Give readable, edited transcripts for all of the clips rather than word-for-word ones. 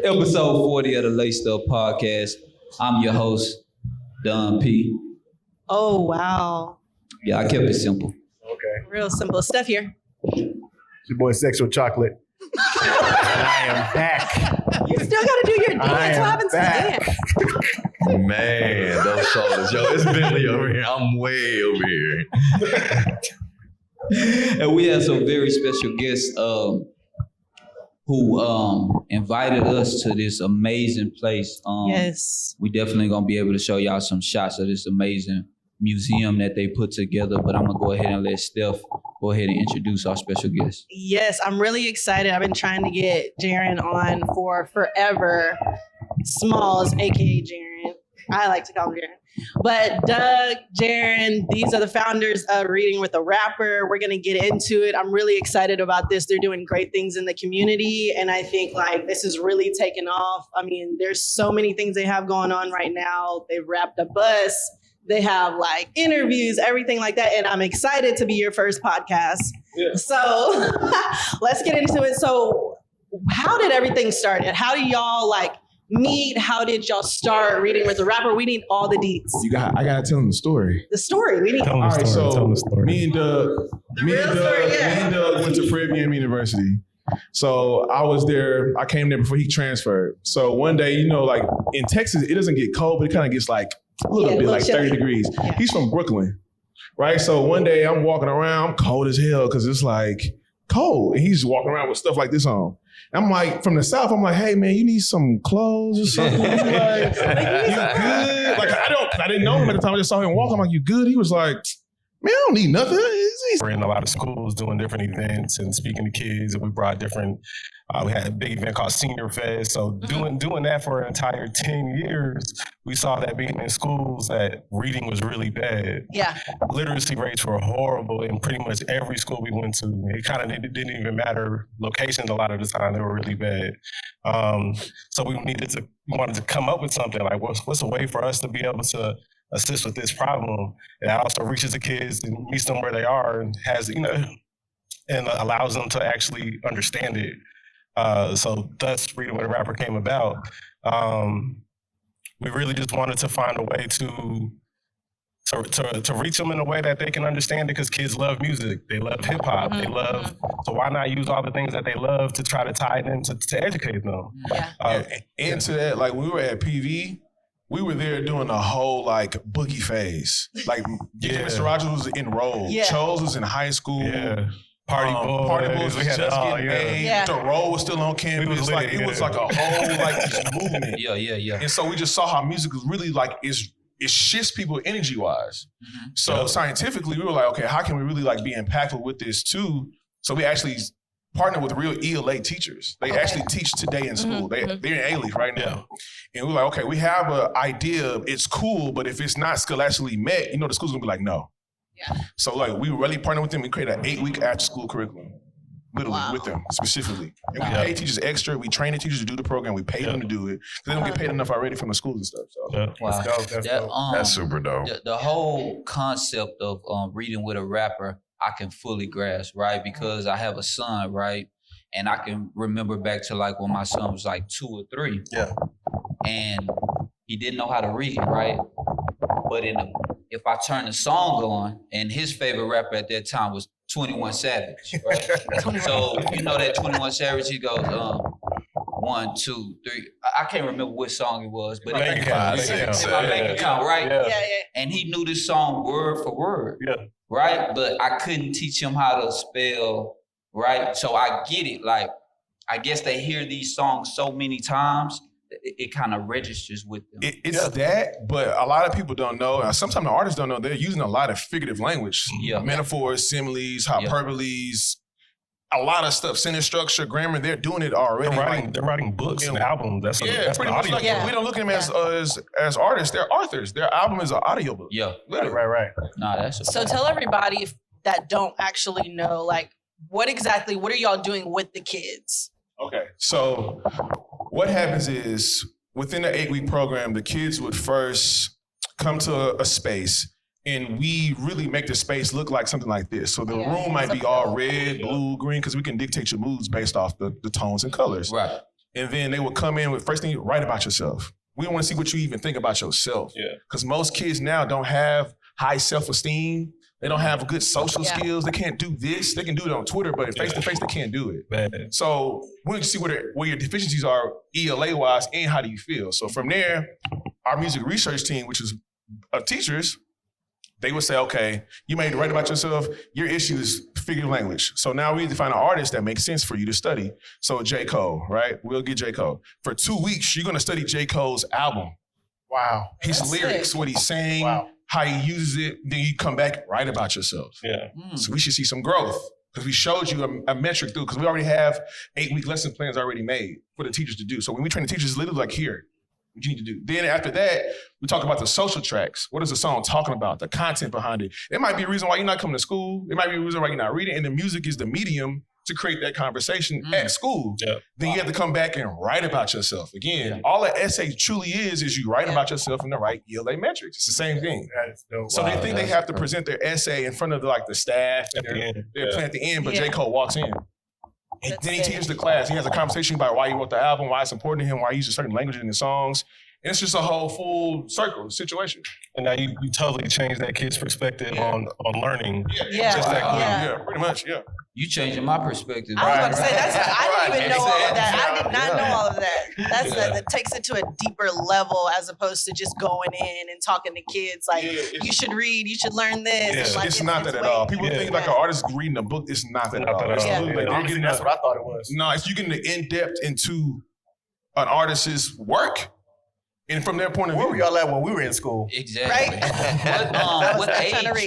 Episode 40 of the Laced Up Podcast. I'm your host, Don P. Oh, wow. Yeah, I kept it simple. Okay. Real simple. Steph here. It's your boy Sexual Chocolate. I am back. You still got to do your dance. What happens to dance? Man, those shoulders. Yo, it's Billy over here. I'm way over here. And we have some very special guests who invited us to this amazing place. Yes. We definitely going to be able to show y'all some shots of this amazing museum that they put together. But I'm going to go ahead and let Steph go ahead and introduce our special guest. Yes, I'm really excited. I've been trying to get Jarren on for forever. Smalls, a.k.a. Jarren. I like to call him Jarren. But Doug, Jarren, these are the founders of Reading with a Rapper. We're going to get into it. I'm really excited about this. They're doing great things in the community. And I think like this is really taking off. I mean, there's so many things they have going on right now. They've wrapped a bus. They have like interviews, everything like that. And I'm excited to be your first podcast. Yeah. So let's get into it. So how did everything start? How do y'all like meet? How did y'all start Reading with a Rapper? We need all the deets. I gotta tell them the story. The story. We need all right. So me and Doug went to Prairie University. So I was there. I came there before he transferred. So one day, you know, like in Texas, it doesn't get cold, but it kind of gets like a little bit, like 30 degrees. Yeah. He's from Brooklyn, right? So one day I'm walking around, I'm cold as hell because it's like cold, and he's walking around with stuff like this on. I'm like, from the South, I'm like, hey man, you need some clothes or something? Like, you good? Like I didn't know him at the time. I just saw him walk. I'm like, you good? He was like, man, I don't need nothing. We're in a lot of schools doing different events and speaking to kids, and we brought different. We had a big event called Senior Fest. So doing that for an entire 10 years, we saw that being in schools that reading was really bad. Yeah. Literacy rates were horrible in pretty much every school we went to. It kind of didn't even matter locations a lot of the time. They were really bad. So we wanted to come up with something like what's a way for us to be able to assist with this problem. And that also reaches the kids and meets them where they are and has, and allows them to actually understand it. So thus Reading with a Rapper came about. We really just wanted to find a way to reach them in a way that they can understand it, because kids love music. They love hip hop. They love, so why not use all the things that they love to try to tie it in to educate them? Yeah. Into that, like we were at PV, we were there doing a whole like boogie phase. Like Mr. Rogers was enrolled. Yeah. Charles was in high school. Yeah. Party Boys was just getting made. Yeah. The Roll was still on campus. It was like a whole like movement. Yeah. And so we just saw how music was really like it shifts people energy wise. Mm-hmm. So scientifically, we were like, okay, how can we really like be impactful with this too? So we actually partnered with real ELA teachers. They actually teach today in school. They're in A-Leaf right now. Yeah. And we're like, okay, we have an idea. It's cool, but if it's not scholastically met, the school's gonna be like, no. Yeah. So like we really partnered with them. We created an 8-week after school curriculum, literally with them specifically. And we pay teachers extra. We train the teachers to do the program. We pay them to do it because they don't get paid enough already from the schools and stuff. So That's super dope. The whole concept of Reading with a Rapper, I can fully grasp, right? Because I have a son, right? And I can remember back to like when my son was like 2 or 3. Yeah. And he didn't know how to read, right? But if I turn the song on, and his favorite rapper at that time was 21 Savage, right? So you know that 21 Savage, he goes 1, 2, 3. I can't remember what song it was, but Make It Count, right? Yeah. And he knew this song word for word, right? But I couldn't teach him how to spell, right? So I get it. Like, I guess they hear these songs so many times, it kind of registers with them. It's that, but a lot of people don't know. Sometimes the artists don't know. They're using a lot of figurative language, metaphors, similes, hyperboles, a lot of stuff, sentence structure, grammar. They're doing it already. They're writing books and albums. That's pretty much like we don't look at them as artists. They're authors. Their album is an audiobook. Yeah, literally. Right. Nah, that's so. Tell everybody that don't actually know, like, what are y'all doing with the kids? Okay, so what happens is within the 8-week program, the kids would first come to a space and we really make the space look like something like this. So the room might be all red, blue, green, because we can dictate your moods based off the tones and colors. Right. And then they would come in with first thing, write about yourself. We don't want to see what you even think about yourself. Yeah. Because most kids now don't have high self-esteem. They don't have good social skills. They can't do this. They can do it on Twitter, but face-to-face, they can't do it. Man. So we need to see where your deficiencies are ELA-wise and how do you feel. So from there, our music research team, which is teachers, they would say, okay, you made it write about yourself. Your issue is figurative language. So now we need to find an artist that makes sense for you to study. So J. Cole, right? We'll get J. Cole. For 2 weeks, you're going to study J. Cole's album. Wow. His lyrics, what he's saying, how he uses it. Then you come back, write about yourself. Yeah. So we should see some growth because we showed you a metric through, because we already have 8-week lesson plans already made for the teachers to do. So when we train the teachers, it's literally like, here, what you need to do. Then after that, we talk about the social tracks. What is the song talking about? The content behind it. It might be a reason why you're not coming to school. It might be a reason why you're not reading. And the music is the medium to create that conversation at school. Yeah. Then you have to come back and write about yourself. Again, all an essay truly is you write about yourself in the right ELA metrics. It's the same thing. So they think they have to present their essay in front of the staff and they're playing at the end, but J. Cole walks in. And then he teaches the class. He has a conversation about why he wrote the album, why it's important to him, why he uses certain language in his songs. And it's just a whole full circle situation. And now you totally change that kid's perspective on learning. Yeah. Yeah, pretty much, yeah. You changing my perspective. I was about to say, I didn't even know all of that. I did not know all of that. That takes it to a deeper level as opposed to just going in and talking to kids like, you should read, you should learn this. Yeah. It's not that at all. People think like an artist reading a book. It's not that at all. It's literally like that's what I thought it was. No, it's you getting the in-depth into an artist's work. And from their point of view, where were y'all at when we were in school? Exactly. Right?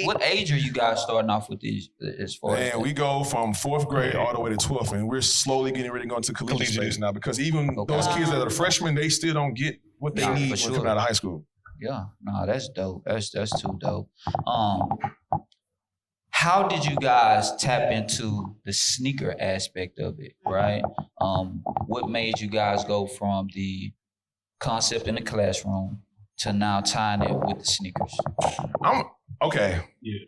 What age are you guys starting off with these as far as? Man, we go from 4th grade all the way to 12th, and we're slowly getting ready to go into collegiate space now because even those kids that are freshmen, they still don't get what they need when coming out of high school. Yeah, no, that's dope. That's too dope. How did you guys tap into the sneaker aspect of it, right? What made you guys go from the concept in the classroom to now tying it with the sneakers?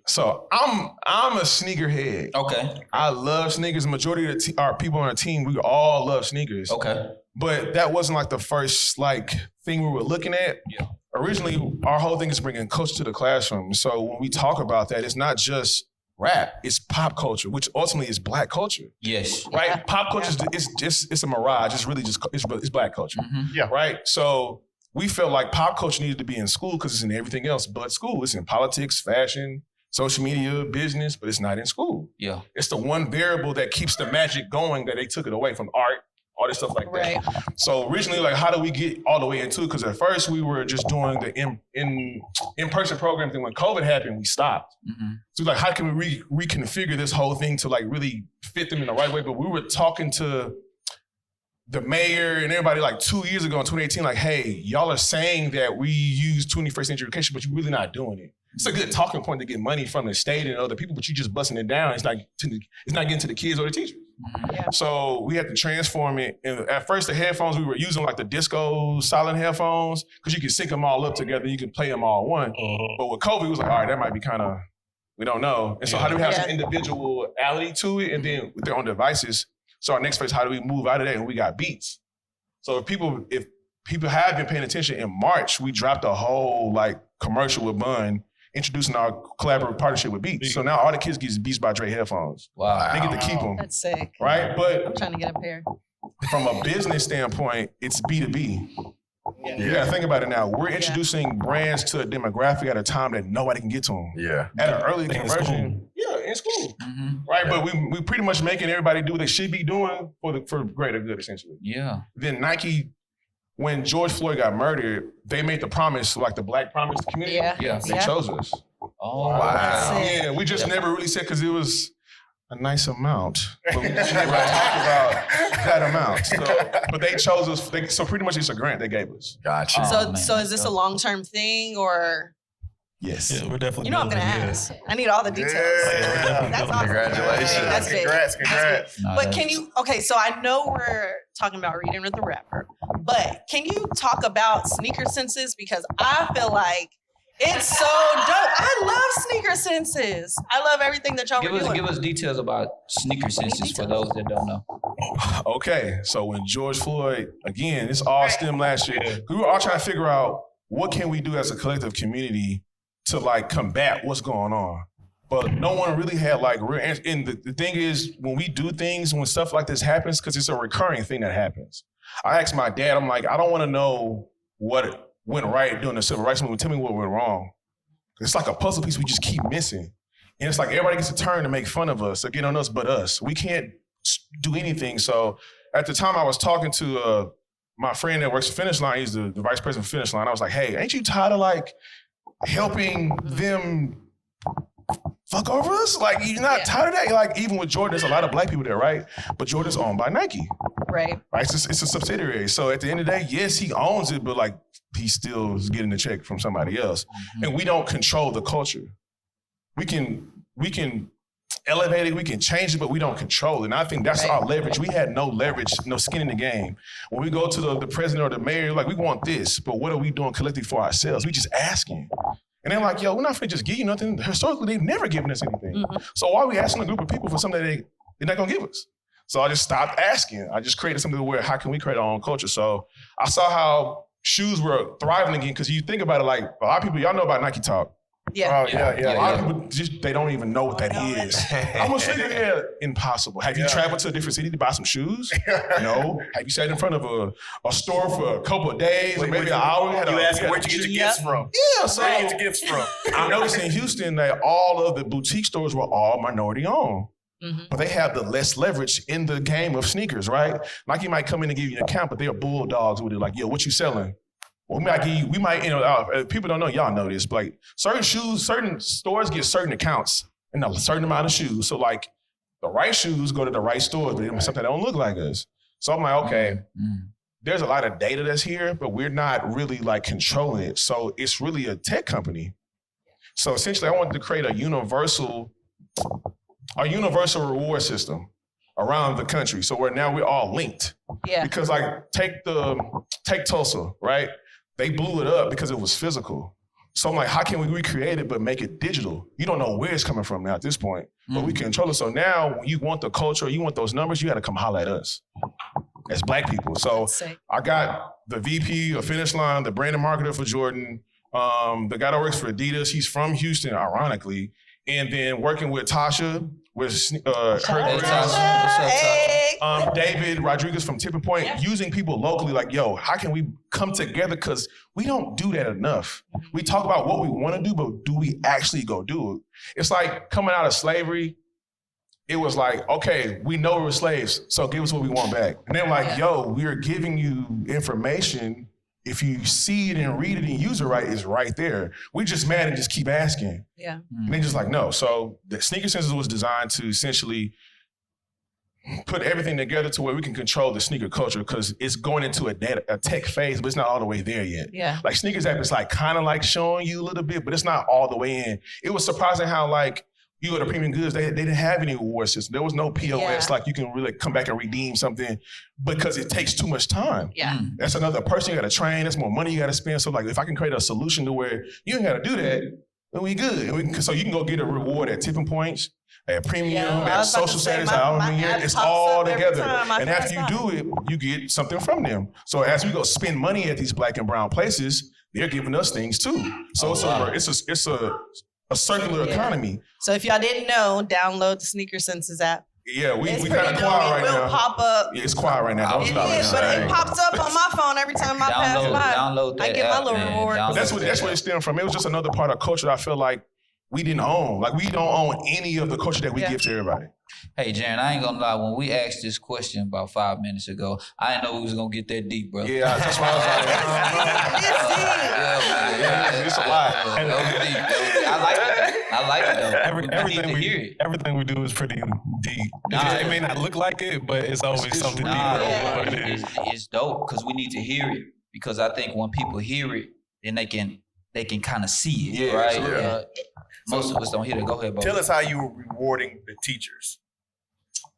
So I'm a sneakerhead. Okay. I love sneakers. The majority of our people on the team, we all love sneakers. Okay. But that wasn't like the first thing we were looking at. Yeah. Originally, our whole thing is bringing culture to the classroom. So when we talk about that, it's not just rap, it's pop culture, which ultimately is Black culture. Yes. Right? Yeah. Pop culture it's a mirage. It's really it's Black culture. Mm-hmm. Yeah. Right? So we felt like pop culture needed to be in school because it's in everything else but school. It's in politics, fashion, social media, business, but it's not in school. Yeah. It's the one variable that keeps the magic going that they took it away from art, all this stuff like that. So originally, how do we get all the way into it? Because at first we were just doing the in-person programs, and when COVID happened, we stopped. Mm-hmm. So how can we reconfigure this whole thing to really fit them in the right way? But we were talking to the mayor and everybody 2 years ago in 2018, hey, y'all are saying that we use 21st century education, but you're really not doing it. It's a good talking point to get money from the state and other people, but you just busting it down. It's not getting to the kids or the teachers. Yeah. So we had to transform it. And at first, the headphones, we were using the disco silent headphones because you can sync them all up together. You can play them all one. Mm-hmm. But with COVID, it was all right, that might be we don't know. And so how do we have some individuality to it? And then with their own devices. So our next phase, how do we move out of that? And we got beats. So if people have been paying attention, in March, we dropped a whole commercial with Bun introducing our collaborative partnership with Beats. So now all the kids get Beats by Dre headphones. Wow. They get to keep them. That's sick. Right? But I'm trying to get a pair. from a business standpoint, it's B2B. Yeah. You gotta think about it now. We're introducing brands to a demographic at a time that nobody can get to them. Yeah. At an early conversion. In school. Mm-hmm. Right? But we pretty much making everybody do what they should be doing for greater good, essentially. Yeah. Then Nike, when George Floyd got murdered, they made the promise, the Black promise to the community. Yeah. They chose us. Oh, wow. Yeah, we just never really said, because it was a nice amount, but we just never talked about that amount. So, but they chose us. So pretty much it's a grant they gave us. Gotcha. So is this a long-term thing or? Yes. Yeah, we're definitely. I'm gonna ask. I need all the details. Yeah. That's awesome. Congratulations. That's big. Congrats. That's big. No, But can you? Okay, so I know we're talking about reading with the rapper, but can you talk about sneaker senses? Because I feel like It's so dope. I love sneaker senses. I love everything that y'all were doing. Give us details about sneaker senses for those that don't know. Okay, so when George Floyd, again, this all stemmed last year. We were all trying to figure out what can we do as a collective community to like combat what's going on. But no one really had like real answers. And the thing is, when we do things, when stuff like this happens, because it's a recurring thing that happens. I asked my dad, I'm like, I don't want to know what went right during the civil rights movement. Tell me what went wrong. It's like a puzzle piece we just keep missing. And it's like everybody gets a turn to make fun of us, again on us but us. We can't do anything. So at the time I was talking to my friend that works at Finish Line, he's the vice president of Finish Line. I was like, hey, ain't you tired of like helping them fuck over us? Like, you're not tired of that? Like, even with Jordan, there's a lot of black people there, right? But Jordan's owned by Nike. Right. It's a subsidiary. So at the end of the day, yes, he owns it, but like, he still is getting a check from somebody else. Mm-hmm. And we don't control the culture. We can elevate it, we can change it, but we don't control it. And I think that's our leverage. We had no leverage, no skin in the game. When we go to the president or the mayor, like, we want this, but what are we doing collectively for ourselves? We just asking. And they're like, yo, we're not gonna just give you nothing. Historically, they've never given us anything. Mm-hmm. So why are we asking a group of people for something that they're not gonna give us? So I just stopped asking. I just created something where, how can we create our own culture? So I saw how shoes were thriving again, because you think about it, like, a lot of people, y'all know about Nike Talk. Yeah. A lot of people just, they don't even know what that is. I'm gonna say that impossible. Have you traveled to a different city to buy some shoes? No. Have you sat in front of a store for a couple of days or maybe an hour? You ask where'd you get your gifts from? Yeah, so where you get your gifts from? I noticed in Houston that all of the boutique stores were all minority owned. Mm-hmm. But they have the less leverage in the game of sneakers, right? Nike might come in and give you an account, but they're bulldogs with it. Like, yo, what you selling? Well, we might, people don't know, y'all know this, but like certain shoes, certain stores get certain accounts and a certain amount of shoes. So like the right shoes go to the right stores, but something that don't look like us. So I'm like, okay, there's a lot of data that's here, but we're not really like controlling it. So it's really a tech company. So essentially I wanted to create a universal reward system around the country. So now we're all linked. Yeah. Because like take Tulsa, right? They blew it up because it was physical. So I'm like, how can we recreate it but make it digital? You don't know where it's coming from now at this point, but we control it. So now when you want the culture, you want those numbers, you got to come holler at us as black people. So I got the VP of Finish Line, the brand and marketer for Jordan, the guy that works for Adidas, he's from Houston, ironically, and then working with Tasha, with David Rodriguez from Tipping Point, using people locally, like, yo, how can we come together? Because we don't do that enough. We talk about what we want to do, but do we actually go do it? It's like coming out of slavery. It was like, okay, we know we're slaves, so give us what we want back. And they're like, yo, we're giving you information. If you see it and read it and use it right, it's right there. We just mad and just keep asking. Yeah. And they just like, no. So the Sneaker Census was designed to essentially put everything together to where we can control the sneaker culture, because it's going into a tech phase, but it's not all the way there yet. Yeah. Like Sneakers app is like kind of like showing you a little bit, but it's not all the way in. It was surprising how like you go to Premium Goods, they didn't have any reward system. There was no POS, like you can really come back and redeem something, because it takes too much time. Yeah. That's another person you gotta train, that's more money you gotta spend. So like if I can create a solution to where you ain't gotta do that, then we good. So you can go get a reward at Tipping Points, at Premium, at social status, it's all together. And after you do it, you get something from them. So as we go spend money at these black and brown places, they're giving us things too. So it's a circular economy. So if y'all didn't know, download the Sneaker Census app. Yeah, we kind of quiet right now. It will pop up. Yeah, it's quiet right now. It is, but it pops up on my phone every time I pass by. Download that I get my little reward. That's where it stemmed from. It was just another part of culture that I feel like we didn't own. Like we don't own any of the culture that we give to everybody. Hey, Jarren, I ain't gonna lie. When we asked this question about 5 minutes ago, I didn't know we was gonna get that deep, bro. Yeah, that's why I was like, it's a lot. I like it though. Everything we do is pretty deep. It may not look like it, but it's always something deep. It's dope because we need to hear it. Because I think when people hear it, then they can kind of see it, right? Most of us don't hear it. Go ahead, Bo. Tell us how you were rewarding the teachers.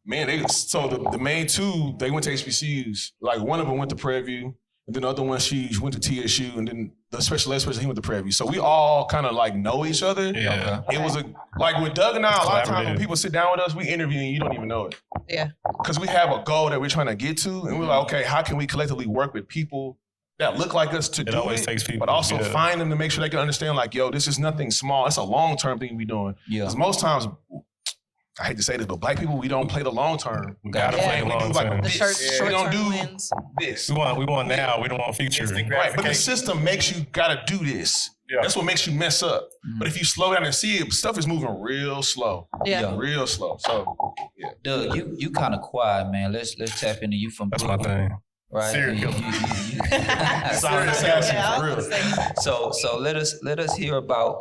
Man, the main two, they went to HBCUs. Like one of them went to Prairie View, And then the other one, she went to TSU, and then the special ed person, he went to Prairie View. So we all kind of like know each other. Yeah. It was like with Doug and I, a lot of times when people sit down with us, we interview and you don't even know it. Yeah. Because we have a goal that we're trying to get to, and we're like, okay, how can we collectively work with people that look like us to do always it, takes people, but also find them to make sure they can understand, like, yo, this is nothing small. It's a long-term thing we doing. Yeah. Because most times, I hate to say this, but black people, we don't play the long term. We gotta play We long do like term. The this. short We don't term do wins. this. We want now. We don't want future. Right, but the system makes you gotta do this. Yeah. That's what makes you mess up. But if you slow down and see it, stuff is moving real slow. Yeah. Real slow. So, yeah. Doug, you kind of quiet, man. Let's tap into you from That's my Brooklyn, thing. right? Serial killer. Solid assassin, Yeah, for I real. was saying. So let us hear about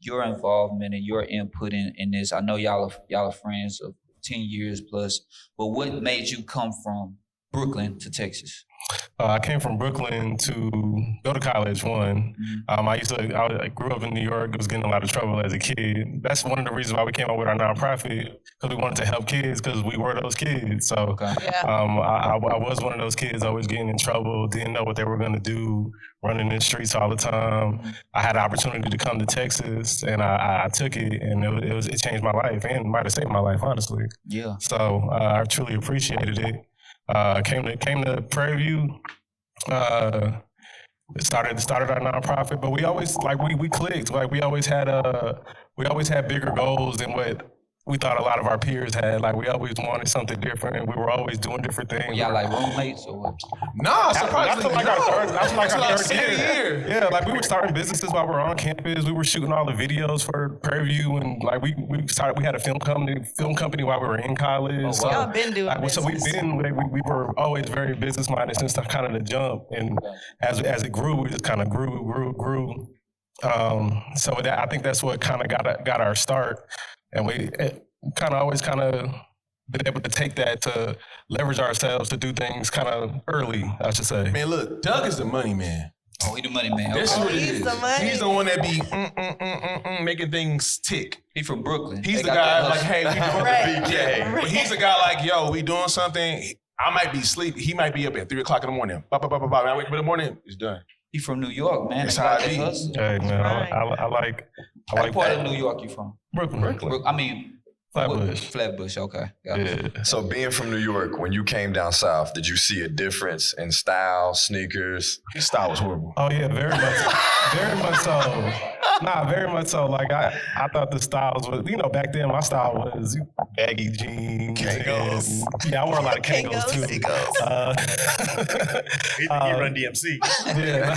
your involvement and your input in this. I know y'all are friends of 10 years plus, but what made you come from Brooklyn to Texas? I came from Brooklyn to go to college. I grew up in New York. Was getting in a lot of trouble as a kid. That's one of the reasons why we came up with our nonprofit, because we wanted to help kids, because we were those kids. So Okay. Yeah. I was one of those kids always getting in trouble, didn't know what they were going to do, running in the streets all the time. I had the opportunity to come to Texas, and I took it, and it changed my life, and might have saved my life, honestly. Yeah. So I truly appreciated it. Came to Prairie View. Started our nonprofit, but we always we clicked. Like we always had bigger goals than what we thought a lot of our peers had. Like we always wanted something different, and we were always doing different things. Y'all like roommates or what? Nah, surprisingly, That's like our third second year. year. Yeah, like we were starting businesses while we were on campus. We were shooting all the videos for Prairie View, and like we had a film company while we were in college. Oh, So, Y'all been doing so we were always very business minded since kind of the jump, and as it grew, we just kind of grew. I think that's what kind of got our start, and we kind of always been able to take that to leverage ourselves to do things kind of early, I should say. Man, look, Doug is the money man. Oh, he the money man. This is what it he's is. the money. He's the one that be making things tick. He from Brooklyn. He's They the got guy that like, hustle. hey, we doing Right. the BK. Right. But he's the guy like, yo, we doing something. I might be asleep. He might be up at 3 o'clock in the morning. Ba, ba, ba, ba, ba. I wake up in the morning, it's done. He from New York, man. That's They how got I that be. hustle. Hey man, Right. I like What part that. of New York you from? Brooklyn. I mean, Flatbush. Flatbush. Okay. Got it. Yeah. So being from New York, when you came down south, did you see a difference in style, sneakers? His style was horrible. Oh yeah, very much so. Nah, very much so. Like I thought the styles was, back then my style was baggy jeans. Kangos. And, yeah, I wore a lot of Kangos too. He run DMC. Yeah.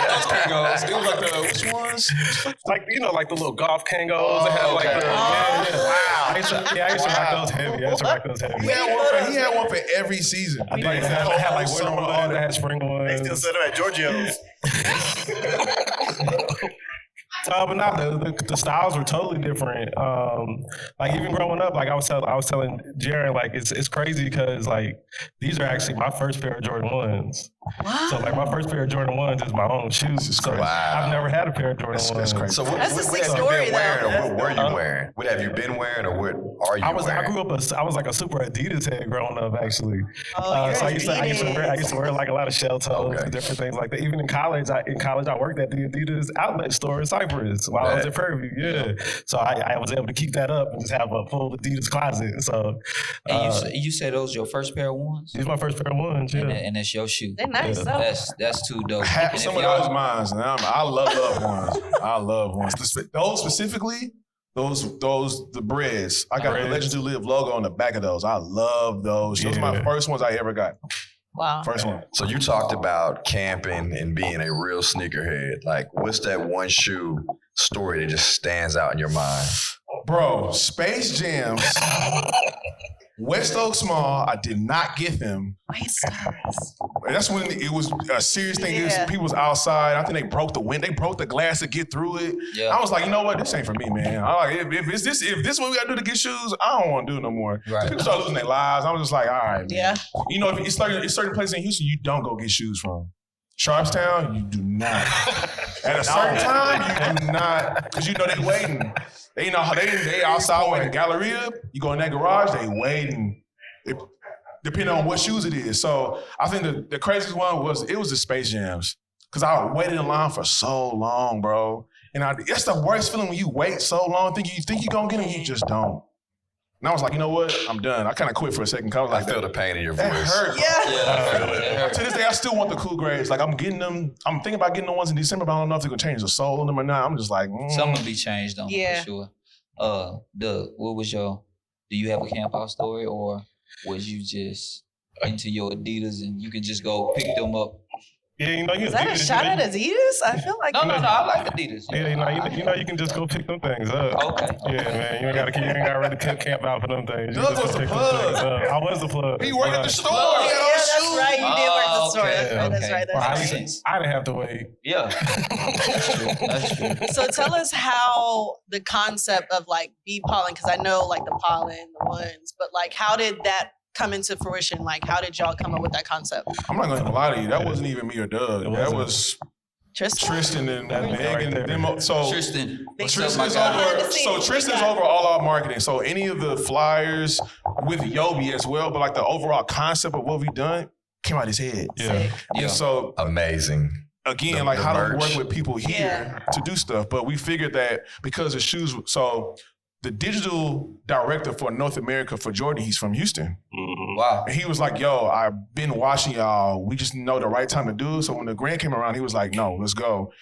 Those Kangos. It was like the, which ones? like the little golf Kangos. They had like okay. I used to rock those heavy. I used to rock those heavy. He had one for every season. I think I had like winter ones, I had spring They still ones. set up at Giorgio's. But no, the styles were totally different. Like even growing up, like I was telling Jarren, like it's crazy because like these are actually my first pair of Jordan 1s. Wow. So like my first pair of Jordan 1s is my own shoes. So crazy. I've never had a pair of Jordan 1s. That's crazy. So what That's a have sick you story, been wearing, though. or what were you wearing? What have you been wearing, or what are you I wearing? grew up I was like a super Adidas head growing up actually. Oh, So I used Adidas. to wear like a lot of shell toes Okay. and different things like that. Even in college, I worked at the Adidas outlet store in Cypress while I was Bet. at Prairie View. Yeah. So I was able to keep that up and just have a full Adidas closet. So And you said those your first pair of ones? these my first pair of ones. Yeah. And that's your shoe. They're nice Yeah. though. That's too dope. Have And some if of y'all- those mines. And I love ones. I love ones. Those specifically, the breads. I got the Breads. Legends Who Live logo on the back of those. I love those. Those are my Yeah. first ones I ever got. Wow. First one. So you talked about camping and being a real sneakerhead. Like, what's that one shoe story that just stands out in your mind? Bro, Space Jams. West Oak Small, I did not get them. That's when it was a serious thing. Yeah. People was outside. I think they broke the window. They broke the glass to get through it. Yeah. I was like, you know what? This ain't for me, man. I like if this is what we gotta do to get shoes, I don't want to do it no more. Right. People start losing their lives. I was just like, all right, man. Yeah. You know, if it's certain places in Houston you don't go get shoes from. Sharpstown, you do not. At a certain time, you do not, because you know they waiting. They know how they outside waiting. Galleria, you go in that garage, they waiting. depending on what shoes it is. So I think the craziest one was the Space Jams. Because I waited in line for so long, bro. And it's the worst feeling when you wait so long, think you're going to get them, you just don't. And I was like, you know what? I'm done. I kind of quit for a second. I was like, I feel the pain in your voice. That hurt. Yeah. To this day, I still want the cool grades. Like I'm getting them. I'm thinking about getting the ones in December, but I don't know if they're gonna change the soul in them or not. I'm just like, Some will be changed on Yeah. for sure. Doug, what was do you have a camp out story, or was you just into your Adidas and you can just go pick them up? Yeah, you know, Is that a shot at Adidas? I feel like No, I like Adidas. Yeah, you know, you can just go pick them things up. Okay. Yeah, man, you ain't got ready to camp out for them things. You Doug just was the pick them plug. things up. I was the plug. he worked at the store. Oh, He yeah, had that's all the right. You did work at the store. Okay, That's right. Well, That's at right. least I didn't have to wait. Yeah. That's true. So tell us how the concept of like bee pollen, because I know like the pollen, the ones, but like how did that come into fruition? Like how did y'all come up with that concept? I'm not gonna lie to you. That wasn't even me or Doug. It That wasn't. was Tristan? and That Meg right and there. them. So Tristan. What's up, Tristan's my guy? over. So Tristan's over all our marketing. So any of the flyers with Yobi as well, but like the overall concept of what we done came out his head. Yeah. Yeah. And so Amazing. again, The- like the how do we merch. work with people here to do stuff? But we figured that because the shoes, so the digital director for North America for Jordan, he's from Houston. Wow. And he was like, yo, I've been watching y'all. We just know the right time to do it. So when the grant came around, he was like, no, let's go.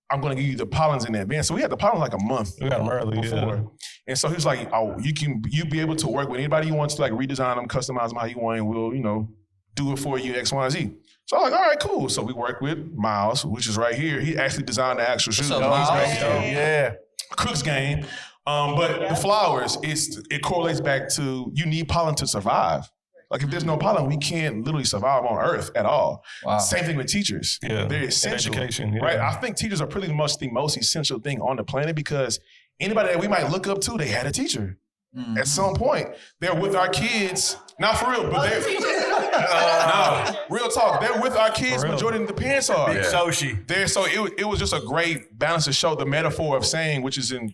I'm going to give you the pollens in advance. So we had the pollen like a month We got them early. before. Yeah. And so he was like, oh, you be able to work with anybody you want to like redesign them, customize them how you want, and we'll, do it for you, X, Y, and Z. So I'm like, all right, cool. So we worked with Miles, which is right here. He actually designed the actual shoes. up, He's Miles? back here. Yeah. Crooks game. But the flowers, it correlates back to you need pollen to survive. Like if there's no pollen, we can't literally survive on Earth at all. Wow. Same thing with teachers. Yeah. They're And essential. education. Yeah. Right? I think teachers are probably the most essential thing on the planet because anybody that we might look up to, they had a teacher. At some point, they're with our kids. Not for real, but they're no, real talk. They're with our kids. For real. Majority of the parents are. Yeah. Soshi. So it was just a great balance to show the metaphor of saying, which is in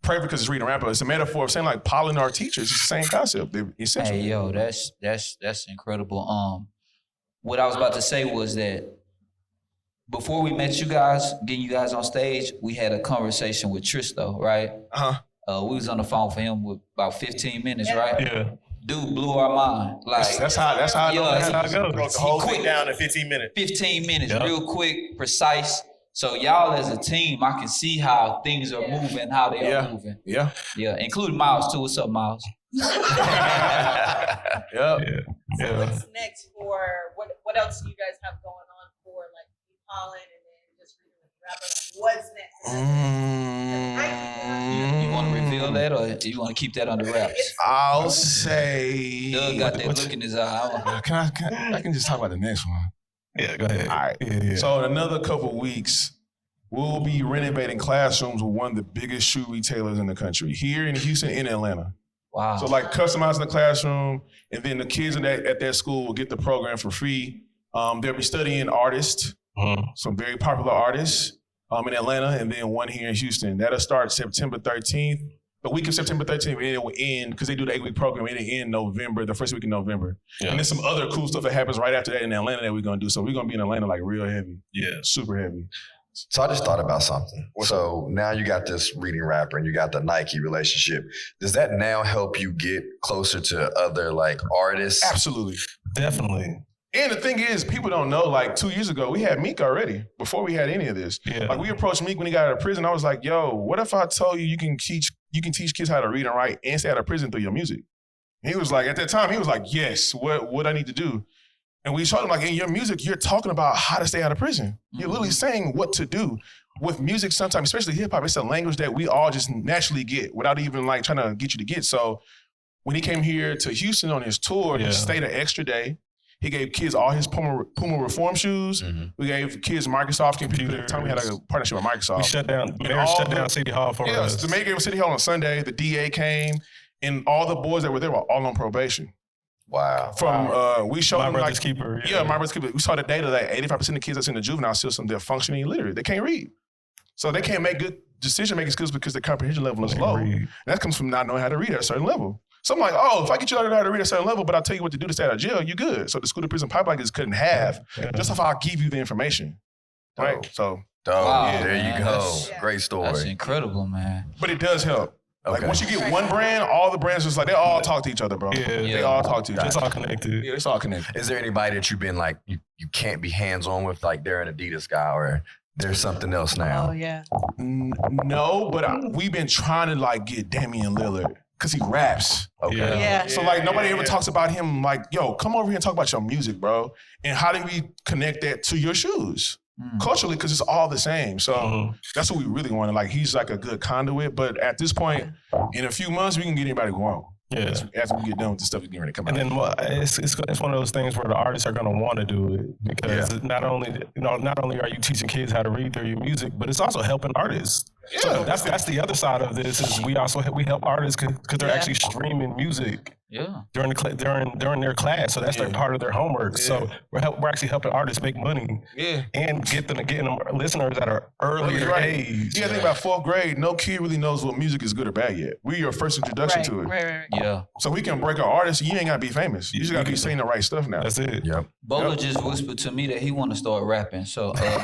perfect because it's reading rapper. It's a metaphor of saying like pollen our teachers. It's the same concept. They're essential. Hey, yo, that's incredible. What I was about to say was that before we met you guys, getting you guys on stage, we had a conversation with Tristo, right? Uh-huh. We was on the phone for him with about 15 minutes, right? Yeah. Dude blew our mind. Like That's how I know Yeah, that. That's how it Broke goes. the whole quick. thing down in 15 minutes. 15 minutes, Yep. real quick, precise. So y'all as a team, I can see how things are moving, how they Yeah. are moving. Yeah. Yeah, including Miles too. What's up, Miles? Yeah. Yeah. So Yeah. what's next for what else do you guys have going on for like bee pollen and then just reading with rappers? What's next? You want to reveal that, or do you want to keep that under wraps? I'll say. Doug got that look in his eye. I can just talk about the next one. Yeah, go ahead. All right. Yeah. So in another couple of weeks, we'll be renovating classrooms with one of the biggest shoe retailers in the country here in Houston and Atlanta. Wow. So like customizing the classroom, and then the kids at that school will get the program for free. They'll be studying artists, some very popular artists in Atlanta, and then one here in Houston. That'll start September 13th. The week of September 13th, and it will end, because they do the 8-week program, it'll end November, the first week in November. Yeah. And then some other cool stuff that happens right after that in Atlanta that we're gonna do. So we're gonna be in Atlanta like real heavy, Yeah. super heavy. So I just thought about something. So now you got this reading rapper and you got the Nike relationship. Does that now help you get closer to other like artists? Absolutely. Definitely. And the thing is, people don't know, like 2 years ago, we had Meek already, before we had any of this. Yeah. Like we approached Meek when he got out of prison. I was like, yo, what if I told you you can teach kids how to read and write and stay out of prison through your music? And he was like, at that time, he was like, yes, what I need to do. And we showed him like, in your music, you're talking about how to stay out of prison. You're literally saying what to do. With music sometimes, especially hip hop, it's a language that we all just naturally get without even like trying to get you to get. So when he came here to Houston on his tour, Yeah. he stayed an extra day. He gave kids all his Puma Reform shoes. Mhm. We gave kids Microsoft computers. At the time we had like a partnership with Microsoft. We shut down. Mayor all shut the- down City Hall for Yes, us. the mayor gave City Hall on Sunday. The DA came, and all the boys that were there were all on probation. Wow. From we showed My them brother's like keeper. yeah, my brother's keeper. We saw the data that 85% of kids that's in the juvenile system, they're functionally illiterate. They can't read, so they can't make good decision making skills because their comprehension level is low. Read. And that comes from not knowing how to read at a certain level. So I'm like, oh, if I get you to learn how to read at a certain level, but I'll tell you what to do to stay out of jail, you good. So the school to prison pipeline is cut in half just if I'll give you the information. Right? So. Wow, Yeah, there man. you go. That's- Great story. That's incredible, man. But it does help. Like Okay. once you get one brand, all the brands just like, they all talk to each other, bro. Yeah. They all talk to each It's other. all connected. Yeah, it's all connected. Is there anybody that you've been like, you can't be hands-on with, like they're an Adidas guy or there's something else now? Oh yeah. No, but we've been trying to like get Damian Lillard because he raps. Okay. Yeah. So like nobody ever talks about him like, yo, come over here and talk about your music, bro. And how do we connect that to your shoes? Culturally, because it's all the same. So that's what we really want. Like he's like a good conduit. But at this point, in a few months, we can get anybody we want. Yeah. As we get done with the stuff that's getting ready to come out. And then it's one of those things where the artists are going to want to do it because not only are you teaching kids how to read through your music, but it's also helping artists. Yeah. So that's the other side of this is we help artists because they're actually streaming music Yeah. during their class. So that's their part of their homework. So we're actually helping artists make money. Yeah. And getting them listeners at an earlier age. Yeah, I think about 4th grade, no kid really knows what music is good or bad yet. We're your first introduction to it. Right. Yeah. So we can break our artists. You ain't got to be famous. You just got to be saying the right stuff now. That's it. Yep. Bolo just whispered to me that he want to start rapping. So, what's up?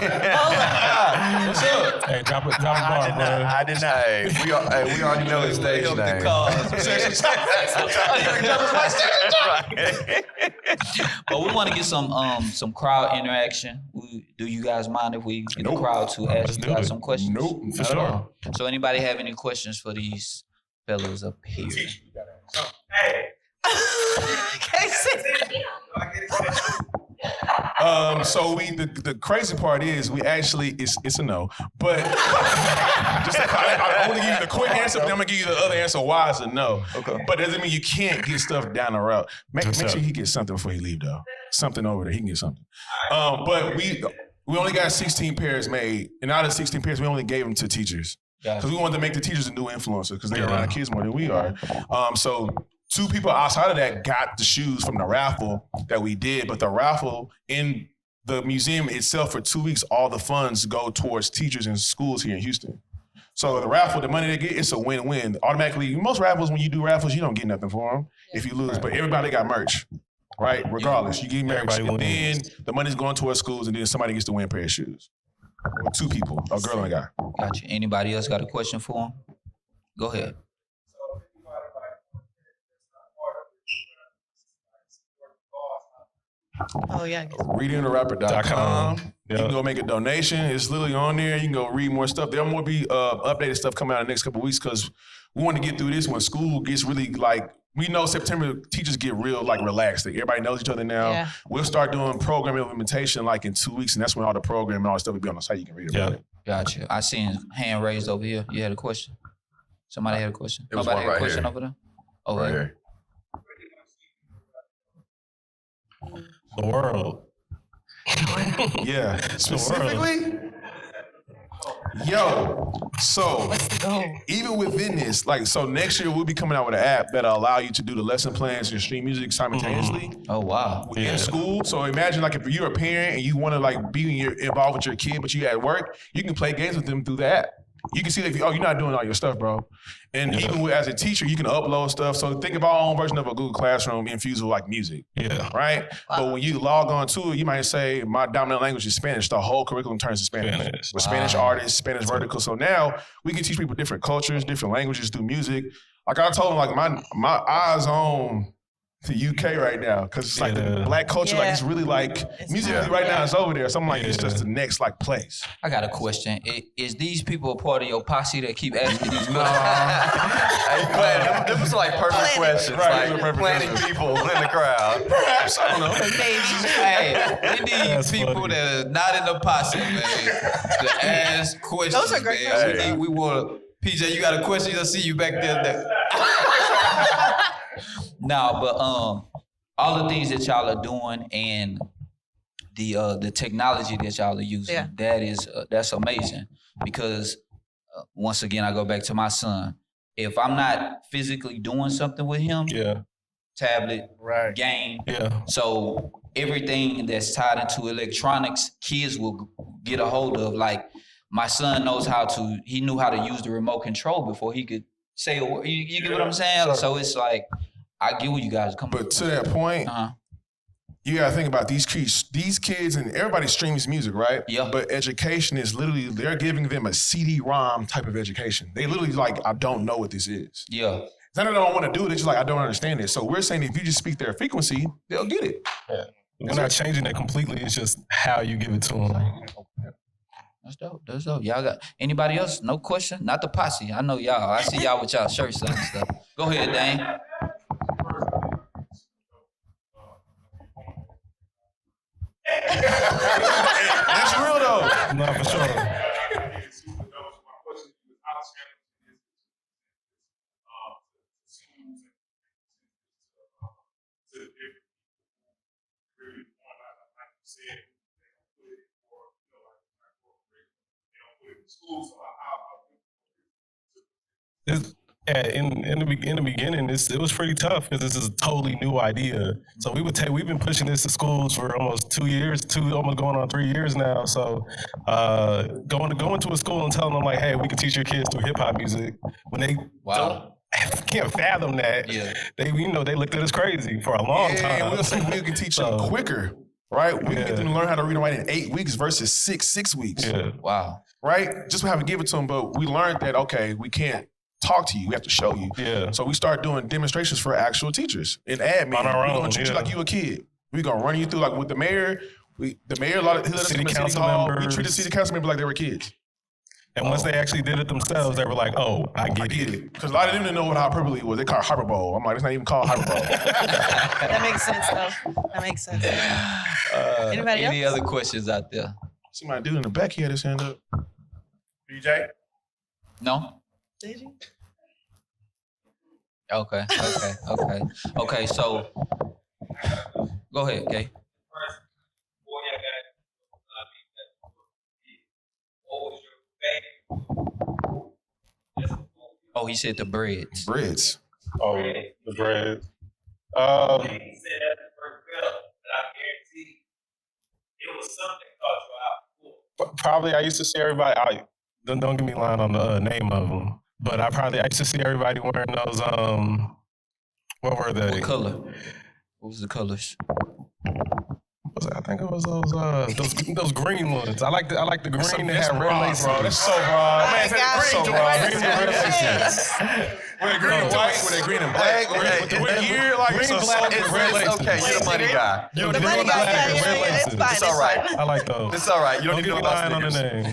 Hey, drop a bar, bro. I did not. Hey, we already know his stage Help the name. cause. But we want to get some crowd interaction. Do you guys mind if we get the crowd to ask you guys some questions? Nope, for Not at sure. all. So anybody have any questions for these fellas up here? So the crazy part is we actually it's a no, but I want to give you the quick answer, but then I'm gonna give you the other answer why it's a no. Okay. But doesn't mean you can't get stuff down the route. Make sure he gets something before he leave though. Something over there, he can get something. But we only got 16 pairs made, and out of the 16 pairs, we only gave them to teachers because we wanted to make the teachers a new influencer because they're around the kids more than we are. So 2 people outside of that got the shoes from the raffle that we did, but the raffle in the museum itself for 2 weeks, all the funds go towards teachers and schools here in Houston. So the raffle, the money they get, it's a win-win. Automatically, most raffles, when you do raffles, you don't get nothing for them if you lose, but everybody got merch, right? Regardless, you get merch, and then the money's going towards schools, and then somebody gets to win a pair of shoes. Or 2 people, a girl and a guy. Gotcha. Anybody else got a question for him? Go ahead. Oh yeah. ReadingTheRapper.com. You Yeah. can go make a donation. It's literally on there. You can go read more stuff. There'll more be updated stuff coming out in the next couple of weeks because we want to get through this when school gets really like, we know September teachers get real like relaxed. Like, everybody knows each other now. Yeah. We'll start doing program implementation like in 2 weeks, and that's when all the program and all the stuff will be on the site. You can read about it. Gotcha. I seen hand raised over here. You had a question? Somebody had a question? It was Nobody one had a right question here. over there? Over Right here. here. The world. Yeah. Specifically, yo, so even within this, like, so next year we'll be coming out with an app that'll allow you to do the lesson plans and stream music simultaneously. Oh, wow. In school. So imagine like if you're a parent and you want to like be involved with your kid, but you at work, you can play games with them through the app. You can see that, you're not doing all your stuff, bro. And even as a teacher, you can upload stuff. So think of our own version of a Google Classroom infused with like music. Yeah. Right? But when you log on to it, you might say, my dominant language is Spanish. The whole curriculum turns to Spanish. With Spanish artists, Spanish vertical. So now we can teach people different cultures, different languages through music. Like I told them, like my eyes on the UK right now because it's like the black culture, like it's really like musically right now it's over there. So I'm like, it's just the next like place. I got a question. Is these people a part of your posse that keep asking these questions? Hey, them was like perfect questions. Right, Like perfect planning questions. people in the crowd. Perhaps, I don't know. Hey, we need That's people funny. that are not in the posse, man, to ask questions. Those are great man. questions. We want PJ. You got a question? I see you back there. No, but all the things that y'all are doing and the technology that y'all are using, that's amazing. Because once again, I go back to my son. If I'm not physically doing something with him, tablet, game, so everything that's tied into electronics, kids will get a hold of. Like my son he knew how to use the remote control before he could say a word. You get what I'm saying? So it's like I get where you guys are coming from. But to that point, you gotta think about these kids, and everybody streams music, right? Yeah. But education is literally, they're giving them a CD-ROM type of education. They literally like, I don't know what this is. Yeah. It's not that I don't want to do it. It's just like, I don't understand it. So we're saying if you just speak their frequency, they'll get it. Yeah. We're not changing it completely. It's just how you give it to them. That's dope. That's dope. Y'all got anybody else? No question? Not the posse. I know y'all. I see y'all with y'all shirts on and stuff. Go ahead, Dane. That's real though. No, for sure. In the beginning, it was pretty tough because this is a totally new idea. So we've been pushing this to schools for almost 2 years, almost going on 3 years now. So going to a school and telling them like, hey, we can teach your kids through hip hop music when they can't fathom that. Yeah. They looked at us crazy for a long time. And we'll say we can teach them quicker, right? We can get them to learn how to read and write in 8 weeks versus six weeks. Yeah. Wow. Right? Just having to give it to them, but we learned that, okay, we can't talk to you. We have to show you. Yeah. So we start doing demonstrations for actual teachers and admin. On our We're own, going to treat you like you a kid. We're going to run you through, like with the mayor, he let us City come to council City Hall. We members. treated city council members like they were kids. And once they actually did it themselves, they were like, oh, I get it. Because a lot of them didn't know what hyperbole was. They call it hyperbole. I'm like, it's not even called hyperbole. That makes sense, though. That makes sense. Anybody Any else? other questions out there? See my dude in the back, he had his hand up. BJ? No? Did you? Okay. So go ahead, Kay. Oh, he said the breads. Breads. Oh, the bread. Probably I used to see everybody. Don't give me a line on the name of them, but I used to see everybody wearing those. What were they? What color? What was the colors? I think it was those green ones. I like the green that had red laces. Bro, that's so raw. Oh my God. So Yes. Were they green and white? Were they green and black? With the ear, like green, so black, it's and red laces. Okay, you're the money guy. The money guy, it's fine. It's all right. I like those. It's all right. You don't Don't need give to me know line on the name.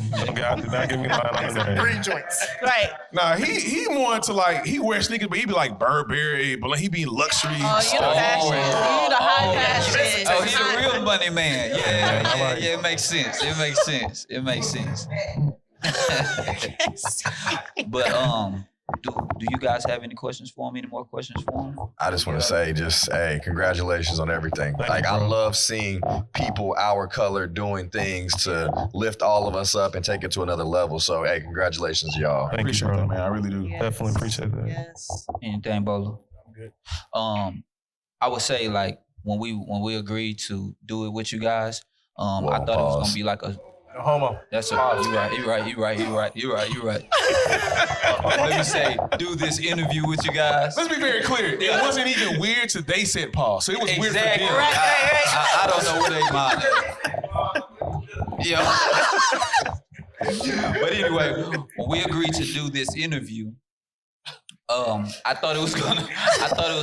Do not give me line on the name. Green joints. Right. Nah, he more into like, he wears sneakers, but he be like Burberry, but like he be luxury. Oh, you the fashion. You the high fashion. Oh, he the real money man. Yeah, it makes sense. It makes sense. But do you guys have any questions for him? Any more questions for him? I just want to say, hey, congratulations on everything. Thank you, I bro. love seeing people our color doing things to lift all of us up and take it to another level. So, hey, congratulations, y'all. Thank you, Appreciate bro. that, man. I really do. Yes. Definitely appreciate that. Yes. Anything, Bolo? Good. I would say like when we agreed to do it with you guys, I thought it was pause. gonna be like a. No homo. That's a. You right. Let me say, do this interview with you guys. Let's be very clear. It wasn't even weird till they said pause. So it was weird for Exactly. them. Right. I don't know where they mind at. Yeah. But anyway, when we agreed to do this interview, I thought it was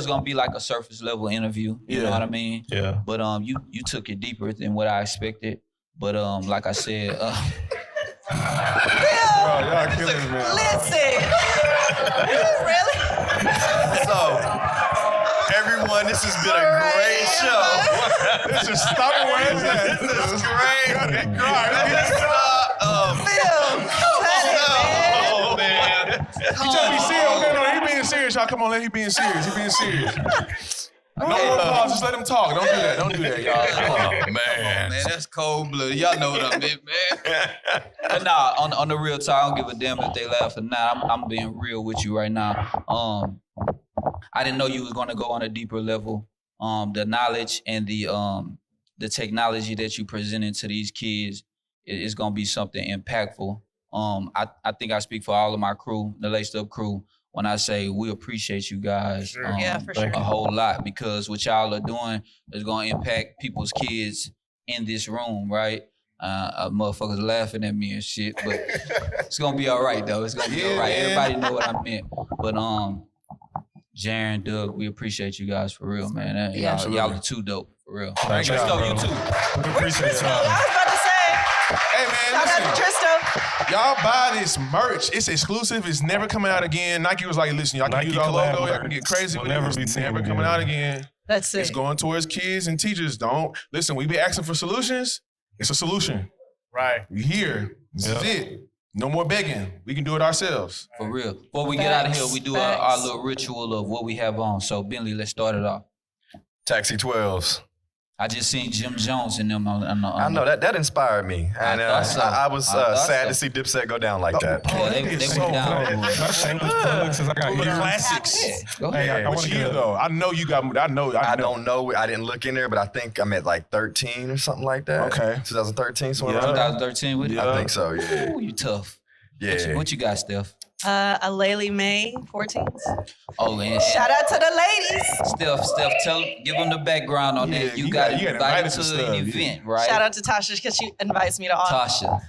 gonna be like a surface level interview. You know what I mean? Yeah. But you took it deeper than what I expected. But like I said, Bro, y'all killing me, man. Listen. Really? So, everyone, this has been a great show. This is stop it where it's at. This is great. Phil, Oh, man. He trying to be serious. Okay, no, he being serious, y'all. Come on, let him being serious. He being serious. No more pause. Just let him talk. Don't do that. Don't do that, y'all. Oh, man. man, that's cold blooded. Y'all know what I meant, man. But nah, on the real talk, I don't give a damn if they laugh or not. I'm being real with you right now. I didn't know you was gonna go on a deeper level. The knowledge and the technology that you presented to these kids is gonna be something impactful. I think I speak for all of my crew, the Laced Up crew, when I say we appreciate you guys Yeah, for sure. a whole lot, because what y'all are doing is going to impact people's kids in this room, right? Motherfuckers laughing at me and shit, but it's gonna be all right though. It's gonna be all right. Everybody know what I meant. But Jarren, Doug, we appreciate you guys for real, man. Y'all are too dope for real. Thank you, Tristo, bro. you too. We appreciate I y'all. was about to say, Hey man, shout out listen. to Tristo. Y'all buy this merch. It's exclusive. It's never coming out again. Nike was like, listen, y'all can Nike use our collab logo. Y'all can merch get crazy will with it. never It's be seen never again. coming out again. That's it. It's going towards kids and teachers. Don't listen. We be asking for solutions. It's a solution. Right. We here. This is it. No more begging. We can do it ourselves. For real. Before we get out of here, we do our Facts. little ritual of what we have on. So Bentley, let's start it off. Taxi 12s. I just seen Jim Jones in them on I know that inspired me, and thought so. I was I thought sad so. to see Dipset go down like that. Yeah, they went down. Not shameless plug since I got Pull the ears. classics. Go Hey, ahead. I What want to year get though? I know you got. I know. I don't know. I didn't look in there, but I think I'm at like 13 or something like that. Okay. 2013, somewhere Yeah. around there. 2013 with it? Yeah. I think so. Yeah. Ooh, you tough. Yeah. What you got, Steph? A Laylee May 14th. Oh, and Shout out to the ladies. Steph, give them the background on Yeah, that. You you got got invited invited to to an stuff, event, right? Shout out to Tasha because she invites me to all. Tasha.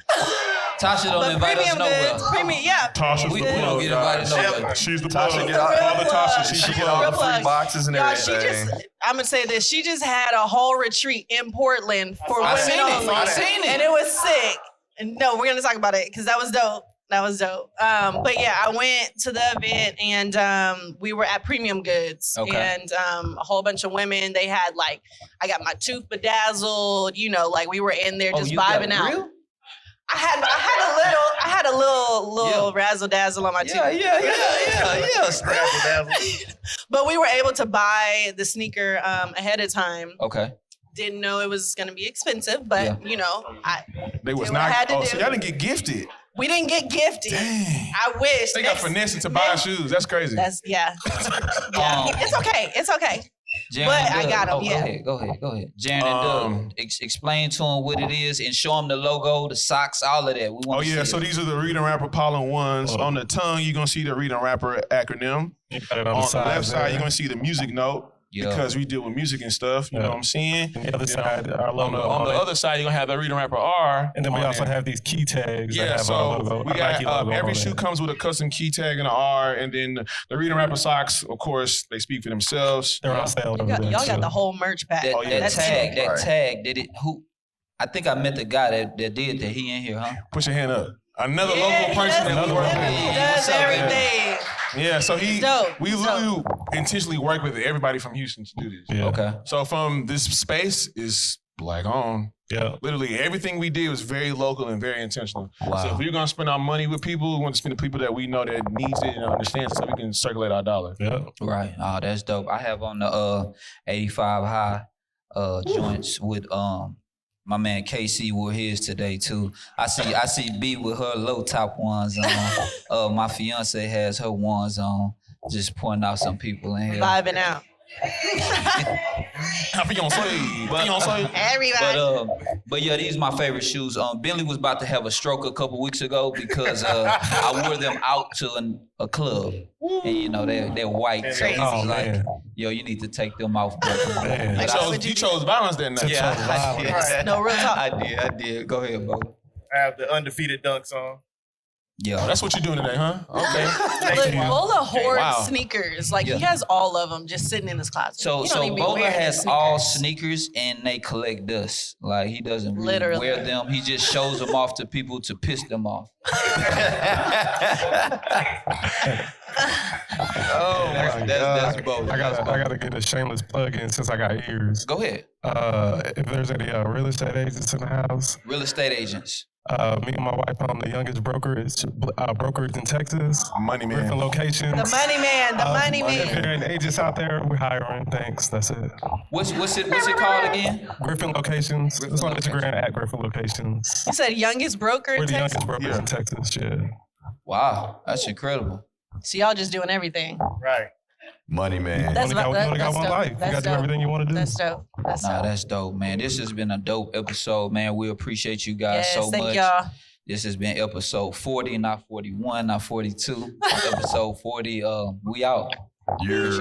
Tasha don't But invite us premium nowhere. goods, premium, yeah. Tasha's We the don't plug, get invited guys. nowhere. She's the Tasha plug. get out- Call the Tasha. She She's She the get all plug. the Real free plug. boxes and Y'all, she everything. just, I'm gonna say this. She just had a whole retreat in Portland for I women seen it. only. I seen it. And it was sick. And no, we're gonna talk about it because that was dope. That was dope. But yeah, I went to the event and we were at Premium Goods. Okay. And a whole bunch of women. They had like, I got my tooth bedazzled, you know, like we were in there just you got vibing out. real? I had a little razzle dazzle on my tooth. Yeah. But we were able to buy the sneaker ahead of time. Okay. Didn't know it was gonna be expensive, but you know, They was Did what I had not. to Oh, so do. y'all didn't get gifted. we didn't get gifted. Dang. I wish. They got Next- finessing to buy next- shoes. That's crazy. That's yeah. It's okay. It's okay. Jarren But and I Doug. got 'em, Oh, yeah. Go ahead. Jarren and Doug, explain to them what it is and show them the logo, the socks, all of that. We want Oh to yeah, see so it. these are the Read and Rapper Pollen ones. Oh. On the tongue, you're gonna see the Read and Rapper acronym. You got it On the side left side, there. you're gonna see the music note Yeah. because we deal with music and stuff. You know Yeah. what I'm saying? And the other You side, know, our on logo. the it. other side, you're gonna have the Read and Rapper R. And then we on also there. have these key tags that Yeah, have our so logo. we our Nike got logo every on shoe it. comes with a custom key tag and an R, and then the Read and Rapper socks. Of course, they speak for themselves. They're on sale. Y'all over got there, the too. whole merch pack. That, Oh, yeah. that tag, Right. did it? Who? I think I met the guy that did that. He in here, huh? Put your hand up. Another Yeah, local he person does- that we work Yeah, with. He yeah, does what's up, man? everything. Yeah, so he He's dope. we He's literally intentionally work with everybody from Houston to do this. Yeah. Okay. So from this space is black on. Yeah. Literally everything we did was very local and very intentional. Wow. So if we're gonna spend our money with people, we want to spend the people that we know that needs it and understands it so we can circulate our dollar. Yeah. Right. Oh, that's dope. I have on the 85 high joints with my man KC wore his today too. I see B with her low top ones on. My fiance has her ones on. Just pointing out some people in here. Vibing out. Everybody. But yeah, these are my favorite shoes. Bentley was about to have a stroke a couple weeks ago because I wore them out to a club, and you know they're white, so he Oh, was like, man. "Yo, you need to take them off." Bro. Man. But I- You chose violence that night. yeah, I did. No, real talk. I did. Go ahead, bro. I have the undefeated dunks on. Yeah, That's what you're doing today, huh? Okay. Look, Bola hoards Wow. sneakers. Like Yeah. he has all of them just sitting in his closet. So He don't even be Bola wearing has his all sneakers. sneakers and they collect dust. Like he doesn't really Literally. wear them. He just shows them off to people to piss them off. Oh my That's Bola. I That's Bola. gotta get a shameless plug in since I got ears. Go ahead. If there's any real estate agents in the house, Real estate agents. me and my wife own the youngest brokerage in Texas. Money Griffin man. locations. The money man. The money If man. there are any agents out there, we're hiring. Thanks. That's it. What's it called again? Griffin locations. Griffin It's on Locations. Instagram at Griffin Locations. You said youngest broker We're in the Texas. youngest brokers Yeah. in Texas. Yeah. Wow, that's incredible. So y'all just doing everything. Right. Money man. That's You only got that's one dope. life. You That's got to do dope. everything you want to do. That's dope. That's Nah, dope. that's dope, man. This has been a dope episode, man. We appreciate you guys Yes, so thank much. y'all. This has been episode 40, not 41, not 42. Episode 40. We out. Yeah.